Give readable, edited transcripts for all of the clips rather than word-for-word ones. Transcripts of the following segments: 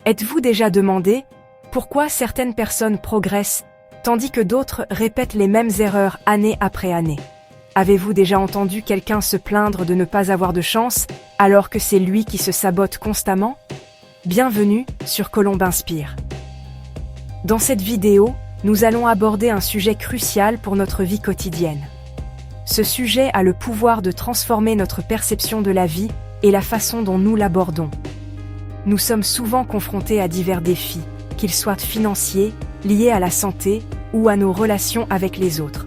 Êtes-vous déjà demandé pourquoi certaines personnes progressent tandis que d'autres répètent les mêmes erreurs année après année? Avez-vous déjà entendu quelqu'un se plaindre de ne pas avoir de chance alors que c'est lui qui se sabote constamment? Bienvenue sur Colombe Inspire. Dans cette vidéo, nous allons aborder un sujet crucial pour notre vie quotidienne. Ce sujet a le pouvoir de transformer notre perception de la vie et la façon dont nous l'abordons. Nous sommes souvent confrontés à divers défis, qu'ils soient financiers, liés à la santé ou à nos relations avec les autres.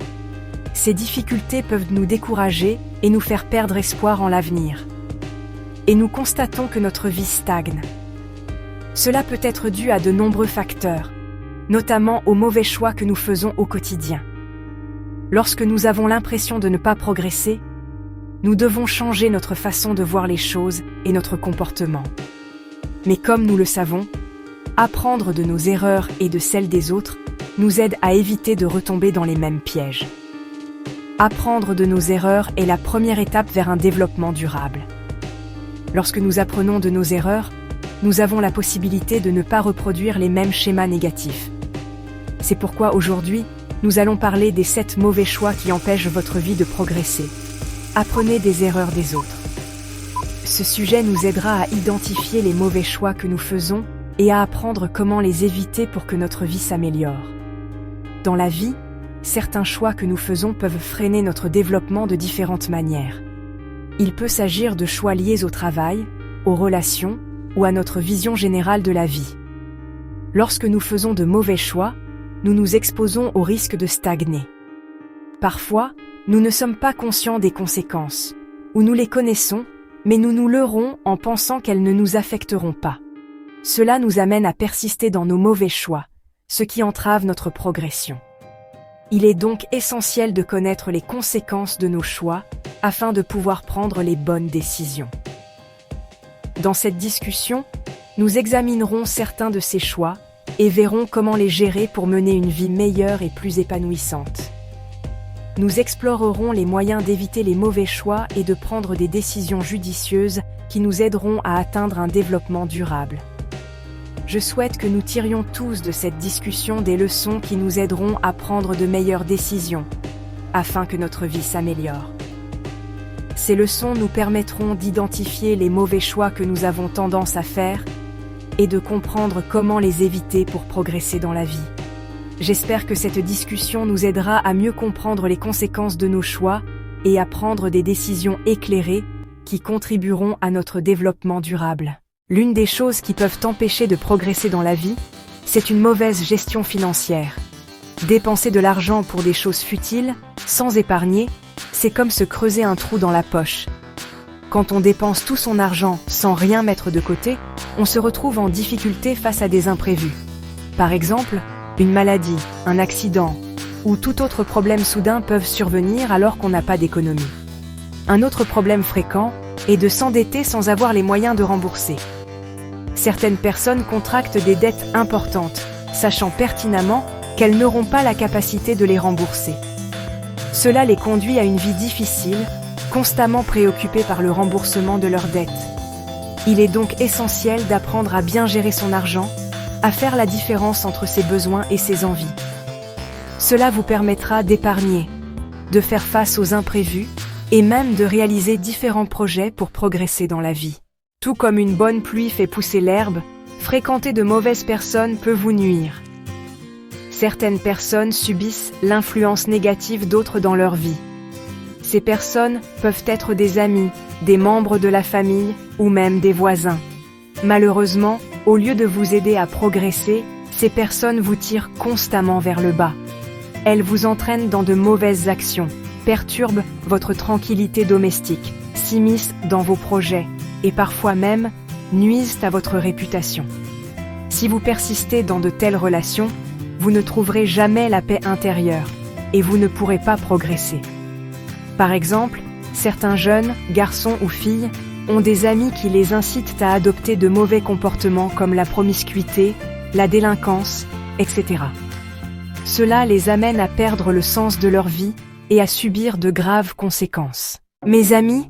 Ces difficultés peuvent nous décourager et nous faire perdre espoir en l'avenir. Et nous constatons que notre vie stagne. Cela peut être dû à de nombreux facteurs, notamment aux mauvais choix que nous faisons au quotidien. Lorsque nous avons l'impression de ne pas progresser, nous devons changer notre façon de voir les choses et notre comportement. Mais comme nous le savons, apprendre de nos erreurs et de celles des autres nous aide à éviter de retomber dans les mêmes pièges. Apprendre de nos erreurs est la première étape vers un développement durable. Lorsque nous apprenons de nos erreurs, nous avons la possibilité de ne pas reproduire les mêmes schémas négatifs. C'est pourquoi aujourd'hui, nous allons parler des 7 mauvais choix qui empêchent votre vie de progresser. Apprenez des erreurs des autres. Ce sujet nous aidera à identifier les mauvais choix que nous faisons et à apprendre comment les éviter pour que notre vie s'améliore. Dans la vie, certains choix que nous faisons peuvent freiner notre développement de différentes manières. Il peut s'agir de choix liés au travail, aux relations ou à notre vision générale de la vie. Lorsque nous faisons de mauvais choix, nous nous exposons au risque de stagner. Parfois, nous ne sommes pas conscients des conséquences, ou nous les connaissons, mais nous nous leurrons en pensant qu'elles ne nous affecteront pas. Cela nous amène à persister dans nos mauvais choix, ce qui entrave notre progression. Il est donc essentiel de connaître les conséquences de nos choix afin de pouvoir prendre les bonnes décisions. Dans cette discussion, nous examinerons certains de ces choix et verrons comment les gérer pour mener une vie meilleure et plus épanouissante. Nous explorerons les moyens d'éviter les mauvais choix et de prendre des décisions judicieuses qui nous aideront à atteindre un développement durable. Je souhaite que nous tirions tous de cette discussion des leçons qui nous aideront à prendre de meilleures décisions, afin que notre vie s'améliore. Ces leçons nous permettront d'identifier les mauvais choix que nous avons tendance à faire et de comprendre comment les éviter pour progresser dans la vie. J'espère que cette discussion nous aidera à mieux comprendre les conséquences de nos choix et à prendre des décisions éclairées qui contribueront à notre développement durable. L'une des choses qui peuvent empêcher de progresser dans la vie, c'est une mauvaise gestion financière. Dépenser de l'argent pour des choses futiles, sans épargner, c'est comme se creuser un trou dans la poche. Quand on dépense tout son argent sans rien mettre de côté, on se retrouve en difficulté face à des imprévus. Par exemple, une maladie, un accident ou tout autre problème soudain peuvent survenir alors qu'on n'a pas d'économie. Un autre problème fréquent est de s'endetter sans avoir les moyens de rembourser. Certaines personnes contractent des dettes importantes, sachant pertinemment qu'elles n'auront pas la capacité de les rembourser. Cela les conduit à une vie difficile, constamment préoccupées par le remboursement de leurs dettes. Il est donc essentiel d'apprendre à bien gérer son argent, à faire la différence entre ses besoins et ses envies. Cela vous permettra d'épargner, de faire face aux imprévus et même de réaliser différents projets pour progresser dans la vie. Tout comme une bonne pluie fait pousser l'herbe, fréquenter de mauvaises personnes peut vous nuire. Certaines personnes subissent l'influence négative d'autres dans leur vie. Ces personnes peuvent être des amis, des membres de la famille ou même des voisins. Malheureusement, au lieu de vous aider à progresser, ces personnes vous tirent constamment vers le bas. Elles vous entraînent dans de mauvaises actions, perturbent votre tranquillité domestique, s'immiscent dans vos projets et parfois même nuisent à votre réputation. Si vous persistez dans de telles relations, vous ne trouverez jamais la paix intérieure et vous ne pourrez pas progresser. Par exemple, certains jeunes, garçons ou filles, ont des amis qui les incitent à adopter de mauvais comportements comme la promiscuité, la délinquance, etc. Cela les amène à perdre le sens de leur vie et à subir de graves conséquences. Mes amis,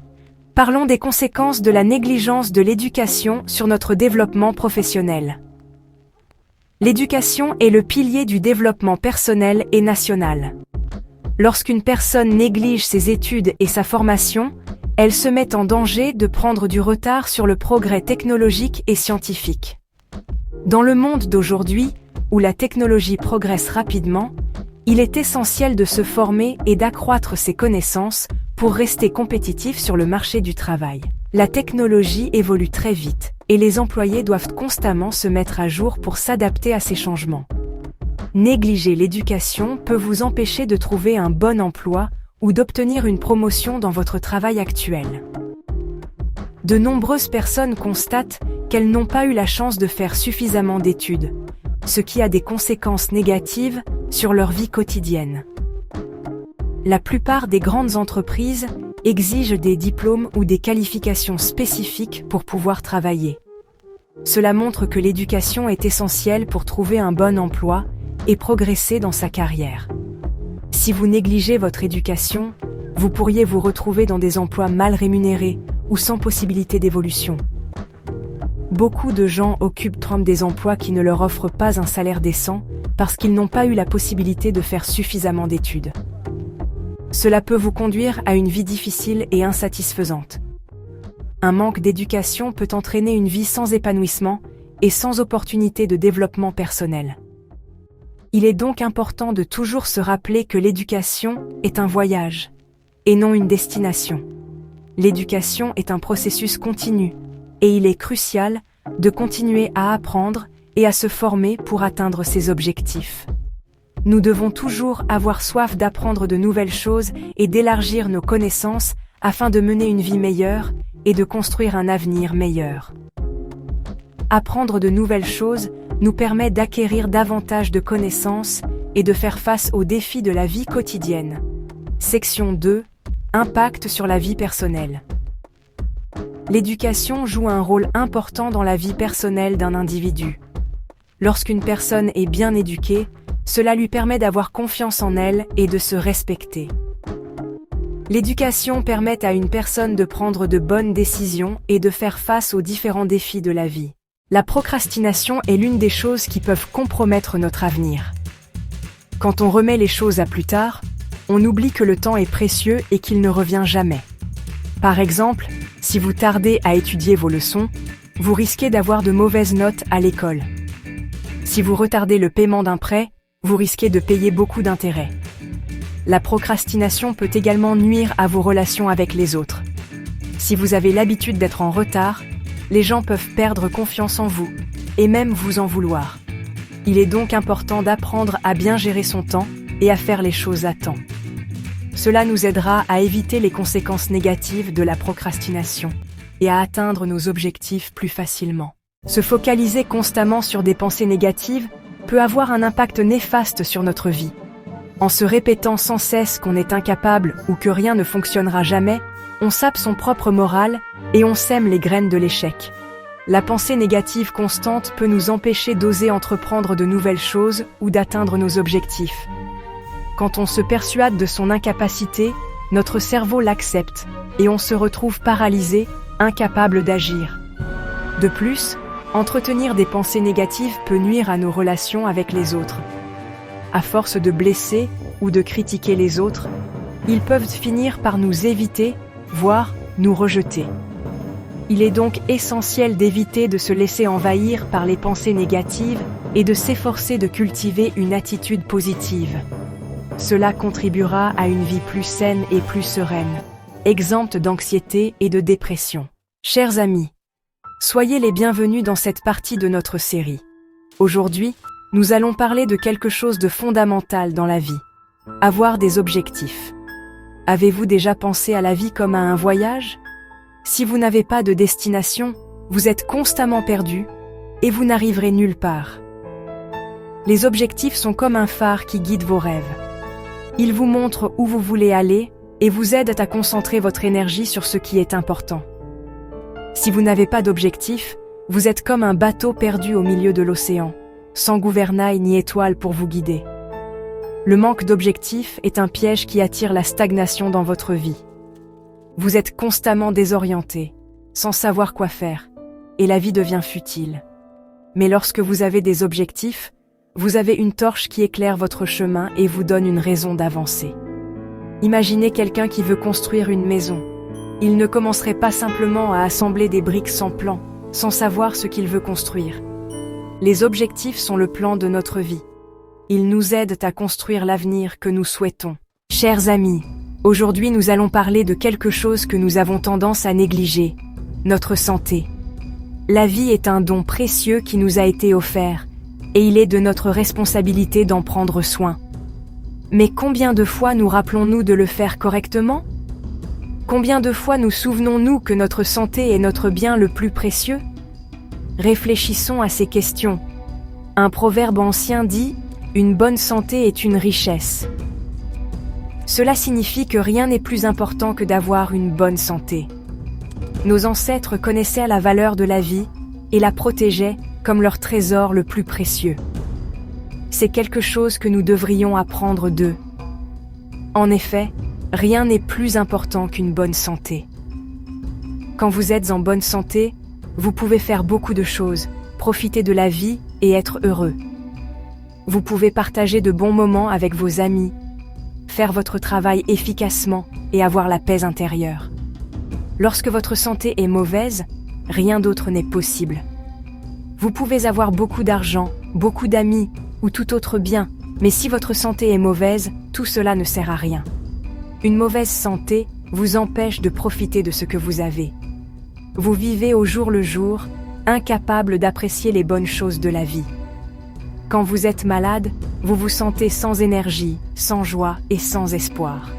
parlons des conséquences de la négligence de l'éducation sur notre développement professionnel. L'éducation est le pilier du développement personnel et national. Lorsqu'une personne néglige ses études et sa formation, elle se met en danger de prendre du retard sur le progrès technologique et scientifique. Dans le monde d'aujourd'hui, où la technologie progresse rapidement, il est essentiel de se former et d'accroître ses connaissances pour rester compétitif sur le marché du travail. La technologie évolue très vite, et les employés doivent constamment se mettre à jour pour s'adapter à ces changements. Négliger l'éducation peut vous empêcher de trouver un bon emploi ou d'obtenir une promotion dans votre travail actuel. De nombreuses personnes constatent qu'elles n'ont pas eu la chance de faire suffisamment d'études, ce qui a des conséquences négatives sur leur vie quotidienne. La plupart des grandes entreprises exigent des diplômes ou des qualifications spécifiques pour pouvoir travailler. Cela montre que l'éducation est essentielle pour trouver un bon emploi et progresser dans sa carrière. Si vous négligez votre éducation, vous pourriez vous retrouver dans des emplois mal rémunérés ou sans possibilité d'évolution. Beaucoup de gens occupent des emplois qui ne leur offrent pas un salaire décent parce qu'ils n'ont pas eu la possibilité de faire suffisamment d'études. Cela peut vous conduire à une vie difficile et insatisfaisante. Un manque d'éducation peut entraîner une vie sans épanouissement et sans opportunité de développement personnel. Il est donc important de toujours se rappeler que l'éducation est un voyage, et non une destination. L'éducation est un processus continu, et il est crucial de continuer à apprendre et à se former pour atteindre ses objectifs. Nous devons toujours avoir soif d'apprendre de nouvelles choses et d'élargir nos connaissances afin de mener une vie meilleure et de construire un avenir meilleur. Apprendre de nouvelles choses nous permet d'acquérir davantage de connaissances et de faire face aux défis de la vie quotidienne. Section 2. Impact sur la vie personnelle. L'éducation joue un rôle important dans la vie personnelle d'un individu. Lorsqu'une personne est bien éduquée, cela lui permet d'avoir confiance en elle et de se respecter. L'éducation permet à une personne de prendre de bonnes décisions et de faire face aux différents défis de la vie. La procrastination est l'une des choses qui peuvent compromettre notre avenir. Quand on remet les choses à plus tard, on oublie que le temps est précieux et qu'il ne revient jamais. Par exemple, si vous tardez à étudier vos leçons, vous risquez d'avoir de mauvaises notes à l'école. Si vous retardez le paiement d'un prêt, vous risquez de payer beaucoup d'intérêts. La procrastination peut également nuire à vos relations avec les autres. Si vous avez l'habitude d'être en retard, les gens peuvent perdre confiance en vous, et même vous en vouloir. Il est donc important d'apprendre à bien gérer son temps et à faire les choses à temps. Cela nous aidera à éviter les conséquences négatives de la procrastination et à atteindre nos objectifs plus facilement. Se focaliser constamment sur des pensées négatives peut avoir un impact néfaste sur notre vie. En se répétant sans cesse qu'on est incapable ou que rien ne fonctionnera jamais, on sape son propre moral et on sème les graines de l'échec. La pensée négative constante peut nous empêcher d'oser entreprendre de nouvelles choses ou d'atteindre nos objectifs. Quand on se persuade de son incapacité, notre cerveau l'accepte et on se retrouve paralysé, incapable d'agir. De plus, entretenir des pensées négatives peut nuire à nos relations avec les autres. À force de blesser ou de critiquer les autres, ils peuvent finir par nous éviter, voire nous rejeter. Il est donc essentiel d'éviter de se laisser envahir par les pensées négatives et de s'efforcer de cultiver une attitude positive. Cela contribuera à une vie plus saine et plus sereine, exempte d'anxiété et de dépression. Chers amis, soyez les bienvenus dans cette partie de notre série. Aujourd'hui, nous allons parler de quelque chose de fondamental dans la vie. Avoir des objectifs. Avez-vous déjà pensé à la vie comme à un voyage ? Si vous n'avez pas de destination, vous êtes constamment perdu et vous n'arriverez nulle part. Les objectifs sont comme un phare qui guide vos rêves. Ils vous montrent où vous voulez aller et vous aident à concentrer votre énergie sur ce qui est important. Si vous n'avez pas d'objectif, vous êtes comme un bateau perdu au milieu de l'océan, sans gouvernail ni étoile pour vous guider. Le manque d'objectif est un piège qui attire la stagnation dans votre vie. Vous êtes constamment désorienté, sans savoir quoi faire, et la vie devient futile. Mais lorsque vous avez des objectifs, vous avez une torche qui éclaire votre chemin et vous donne une raison d'avancer. Imaginez quelqu'un qui veut construire une maison. Il ne commencerait pas simplement à assembler des briques sans plan, sans savoir ce qu'il veut construire. Les objectifs sont le plan de notre vie. Ils nous aident à construire l'avenir que nous souhaitons. Chers amis, aujourd'hui nous allons parler de quelque chose que nous avons tendance à négliger, notre santé. La vie est un don précieux qui nous a été offert, et il est de notre responsabilité d'en prendre soin. Mais combien de fois nous rappelons-nous de le faire correctement ? Combien de fois nous souvenons-nous que notre santé est notre bien le plus précieux ? Réfléchissons à ces questions. Un proverbe ancien dit « Une bonne santé est une richesse ». Cela signifie que rien n'est plus important que d'avoir une bonne santé. Nos ancêtres connaissaient la valeur de la vie et la protégeaient comme leur trésor le plus précieux. C'est quelque chose que nous devrions apprendre d'eux. En effet, rien n'est plus important qu'une bonne santé. Quand vous êtes en bonne santé, vous pouvez faire beaucoup de choses, profiter de la vie et être heureux. Vous pouvez partager de bons moments avec vos amis, faire votre travail efficacement et avoir la paix intérieure. Lorsque votre santé est mauvaise, rien d'autre n'est possible. Vous pouvez avoir beaucoup d'argent, beaucoup d'amis ou tout autre bien, mais si votre santé est mauvaise, tout cela ne sert à rien. Une mauvaise santé vous empêche de profiter de ce que vous avez. Vous vivez au jour le jour, incapable d'apprécier les bonnes choses de la vie. Quand vous êtes malade, vous vous sentez sans énergie, sans joie et sans espoir.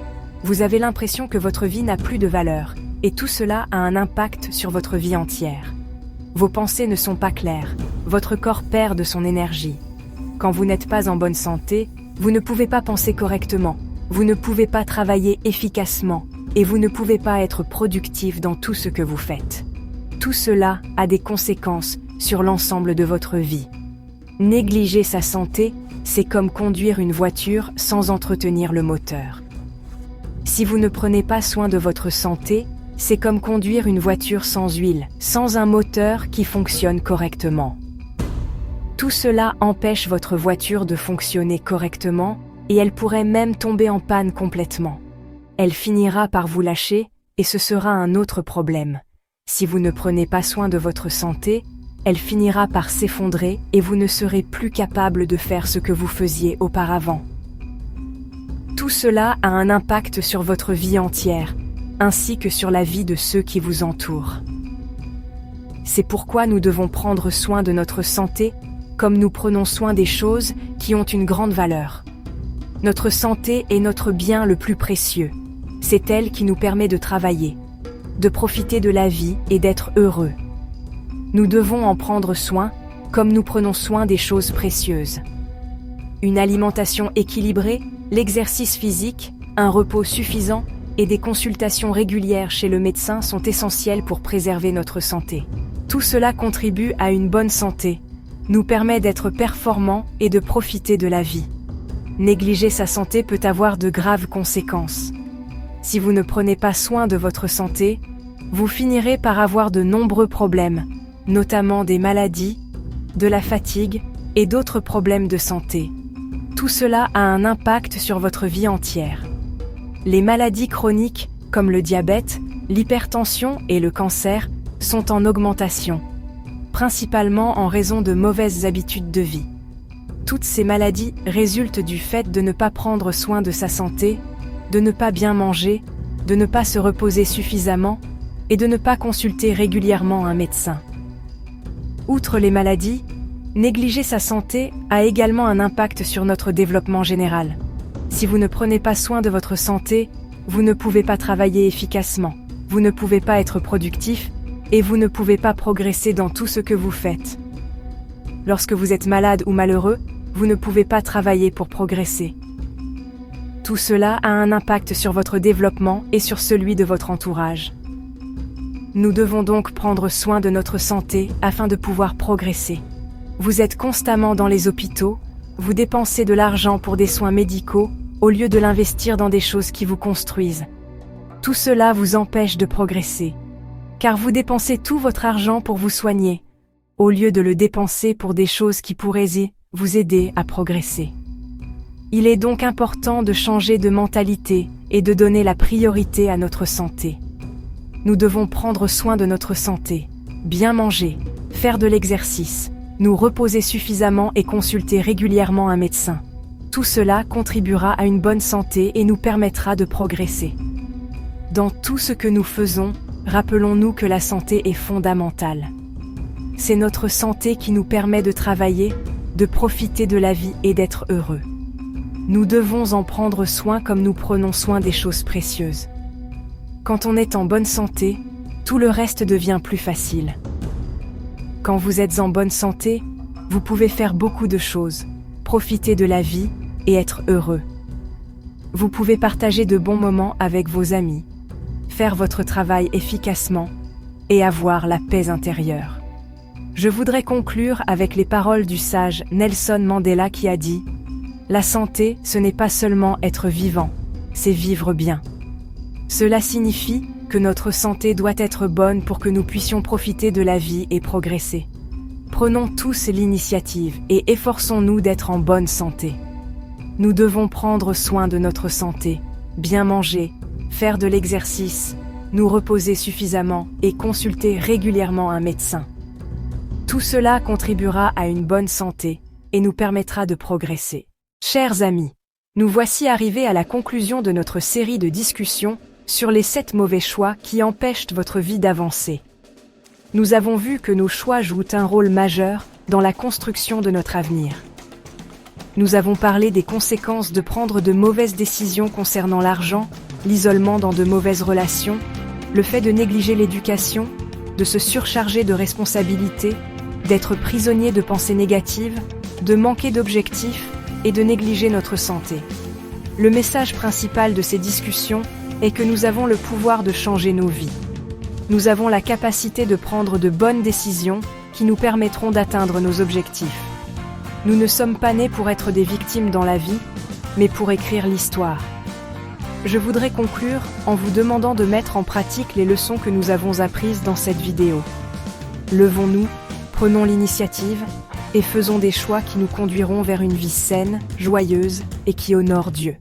Vous avez l'impression que votre vie n'a plus de valeur, et tout cela a un impact sur votre vie entière. Vos pensées ne sont pas claires, votre corps perd de son énergie. Quand vous n'êtes pas en bonne santé, vous ne pouvez pas penser correctement, vous ne pouvez pas travailler efficacement, et vous ne pouvez pas être productif dans tout ce que vous faites. Tout cela a des conséquences sur l'ensemble de votre vie. Négliger sa santé, c'est comme conduire une voiture sans entretenir le moteur. Si vous ne prenez pas soin de votre santé, c'est comme conduire une voiture sans huile, sans un moteur qui fonctionne correctement. Tout cela empêche votre voiture de fonctionner correctement et elle pourrait même tomber en panne complètement. Elle finira par vous lâcher et ce sera un autre problème. Si vous ne prenez pas soin de votre santé, elle finira par s'effondrer et vous ne serez plus capable de faire ce que vous faisiez auparavant. Tout cela a un impact sur votre vie entière, ainsi que sur la vie de ceux qui vous entourent. C'est pourquoi nous devons prendre soin de notre santé comme nous prenons soin des choses qui ont une grande valeur. Notre santé est notre bien le plus précieux. C'est elle qui nous permet de travailler, de profiter de la vie et d'être heureux. Nous devons en prendre soin comme nous prenons soin des choses précieuses. Une alimentation équilibrée, l'exercice physique, un repos suffisant et des consultations régulières chez le médecin sont essentiels pour préserver notre santé. Tout cela contribue à une bonne santé, nous permet d'être performants et de profiter de la vie. Négliger sa santé peut avoir de graves conséquences. Si vous ne prenez pas soin de votre santé, vous finirez par avoir de nombreux problèmes, notamment des maladies, de la fatigue et d'autres problèmes de santé. Tout cela a un impact sur votre vie entière. Les maladies chroniques, comme le diabète, l'hypertension et le cancer, sont en augmentation, principalement en raison de mauvaises habitudes de vie. Toutes ces maladies résultent du fait de ne pas prendre soin de sa santé, de ne pas bien manger, de ne pas se reposer suffisamment et de ne pas consulter régulièrement un médecin. Outre les maladies, négliger sa santé a également un impact sur notre développement général. Si vous ne prenez pas soin de votre santé, vous ne pouvez pas travailler efficacement, vous ne pouvez pas être productif et vous ne pouvez pas progresser dans tout ce que vous faites. Lorsque vous êtes malade ou malheureux, vous ne pouvez pas travailler pour progresser. Tout cela a un impact sur votre développement et sur celui de votre entourage. Nous devons donc prendre soin de notre santé afin de pouvoir progresser. Vous êtes constamment dans les hôpitaux, vous dépensez de l'argent pour des soins médicaux au lieu de l'investir dans des choses qui vous construisent. Tout cela vous empêche de progresser, car vous dépensez tout votre argent pour vous soigner, au lieu de le dépenser pour des choses qui pourraient vous aider à progresser. Il est donc important de changer de mentalité et de donner la priorité à notre santé. Nous devons prendre soin de notre santé, bien manger, faire de l'exercice, nous reposer suffisamment et consulter régulièrement un médecin. Tout cela contribuera à une bonne santé et nous permettra de progresser. Dans tout ce que nous faisons, rappelons-nous que la santé est fondamentale. C'est notre santé qui nous permet de travailler, de profiter de la vie et d'être heureux. Nous devons en prendre soin comme nous prenons soin des choses précieuses. Quand on est en bonne santé, tout le reste devient plus facile. Quand vous êtes en bonne santé, vous pouvez faire beaucoup de choses, profiter de la vie et être heureux. Vous pouvez partager de bons moments avec vos amis, faire votre travail efficacement et avoir la paix intérieure. Je voudrais conclure avec les paroles du sage Nelson Mandela qui a dit « La santé, ce n'est pas seulement être vivant, c'est vivre bien ». Cela signifie que notre santé doit être bonne pour que nous puissions profiter de la vie et progresser. Prenons tous l'initiative et efforçons-nous d'être en bonne santé. Nous devons prendre soin de notre santé, bien manger, faire de l'exercice, nous reposer suffisamment et consulter régulièrement un médecin. Tout cela contribuera à une bonne santé et nous permettra de progresser. Chers amis, nous voici arrivés à la conclusion de notre série de discussions sur les 7 mauvais choix qui empêchent votre vie d'avancer. Nous avons vu que nos choix jouent un rôle majeur dans la construction de notre avenir. Nous avons parlé des conséquences de prendre de mauvaises décisions concernant l'argent, l'isolement dans de mauvaises relations, le fait de négliger l'éducation, de se surcharger de responsabilités, d'être prisonnier de pensées négatives, de manquer d'objectifs et de négliger notre santé. Le message principal de ces discussions est que nous avons le pouvoir de changer nos vies. Nous avons la capacité de prendre de bonnes décisions qui nous permettront d'atteindre nos objectifs. Nous ne sommes pas nés pour être des victimes dans la vie, mais pour écrire l'histoire. Je voudrais conclure en vous demandant de mettre en pratique les leçons que nous avons apprises dans cette vidéo. Levons-nous, prenons l'initiative et faisons des choix qui nous conduiront vers une vie saine, joyeuse et qui honore Dieu.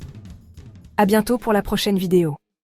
À bientôt pour la prochaine vidéo.